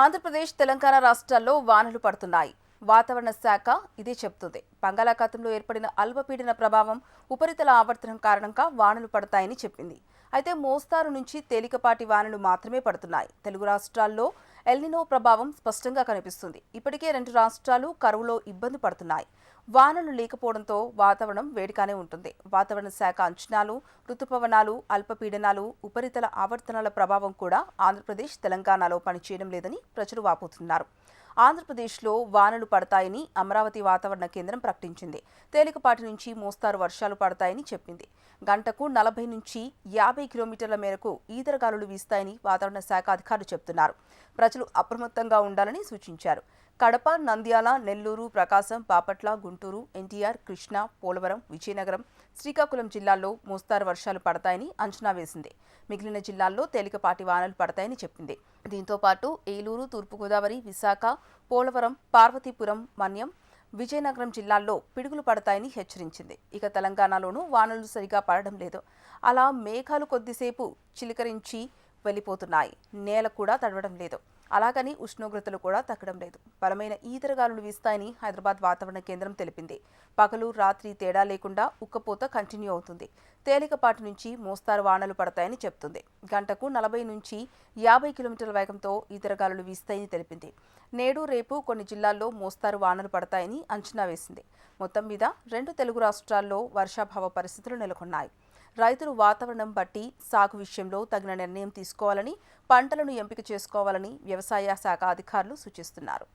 ఆంధ్రప్రదేశ్, తెలంగాణ రాష్ట్రాల్లో వానలు పడుతున్నాయి. వాతావరణ శాఖ ఇదే చెబుతుంది. బంగాళాఖాతంలో ఏర్పడిన అల్పపీడన ప్రభావం, ఉపరితల ఆవర్తనం కారణంగా వానలు పడతాయని చెప్పింది. అయితే మోస్తారు నుంచి తేలికపాటి వానలు మాత్రమే పడుతున్నాయి. తెలుగు రాష్ట్రాల్లో ఎల్నినో ప్రభావం స్పష్టంగా కనిపిస్తుంది. ఇప్పటికే 2 రాష్ట్రాలు కరువులో ఇబ్బంది పడుతున్నాయి. వానలు లేకపోవడంతో వాతావరణం వేడిగానే ఉంటుంది. వాతావరణ శాఖ అంచనాలు, రుతుపవనాలు, అల్పపీడనాలు, ఉపరితల ఆవర్తనాల ప్రభావం కూడా ఆంధ్రప్రదేశ్, తెలంగాణలో పనిచేయడం లేదని ప్రజలు వాపోతున్నారు. ఆంధ్రప్రదేశ్లో వానలు పడతాయని అమరావతి వాతావరణ కేంద్రం ప్రకటించింది. తేలికపాటి నుంచి మోస్తారు వర్షాలు పడతాయని చెప్పింది. గంటకు 40 నుంచి 50 కిలోమీటర్ల మేరకు ఈదరగాలులు వీస్తాయని వాతావరణ శాఖ అధికారులు చెబుతున్నారు. ప్రజలు అప్రమత్తంగా ఉండాలని సూచించారు. కడప, నంద్యాల, నెల్లూరు, ప్రకాశం, బాపట్ల, గుంటూరు, ఎన్టీఆర్, కృష్ణా, పోలవరం, విజయనగరం, శ్రీకాకుళం జిల్లాల్లో మోస్తారు వర్షాలు పడతాయని అంచనా వేసింది. మిగిలిన జిల్లాల్లో తేలికపాటి వానలు పడతాయని చెప్పింది. దీంతో పాటు ఏలూరు, తూర్పుగోదావరి, విశాఖ, పోలవరం, పార్వతీపురం, మన్యం, విజయనగరం జిల్లాల్లో పిడుగులు పడతాయని హెచ్చరించింది. ఇక తెలంగాణలోనూ వానలు సరిగా పడడం లేదు. అలా మేఘాలు కొద్దిసేపు చిలకరించి వెళ్ళిపోతున్నాయి. నేల కూడా తడవడం లేదు. అలాగని ఉష్ణోగ్రతలు కూడా తగ్గడం లేదు. బలమైన ఈదరగాలులు వీస్తాయని హైదరాబాద్ వాతావరణ కేంద్రం తెలిపింది. పగలు, రాత్రి తేడా లేకుండా ఉక్కపోత కంటిన్యూ అవుతుంది. తేలికపాటి నుంచి మోస్తారు వానలు పడతాయని చెప్తుంది. గంటకు 40 నుంచి 50 కిలోమీటర్ల వేగంతో ఈదరగాలులు వీస్తాయని తెలిపింది. నేడు, రేపు కొన్ని జిల్లాల్లో మోస్తారు వానలు పడతాయని అంచనా వేసింది. మొత్తం మీద 2 తెలుగు రాష్ట్రాల్లో వర్షాభావ పరిస్థితులు నెలకొన్నాయి. రైతులు వాతావరణం బట్టి సాగు విషయంలో తగిన నిర్ణయం తీసుకోవాలని, పంటలను ఎంపిక చేసుకోవాలని వ్యవసాయ శాఖ అధికారులు సూచిస్తున్నారు.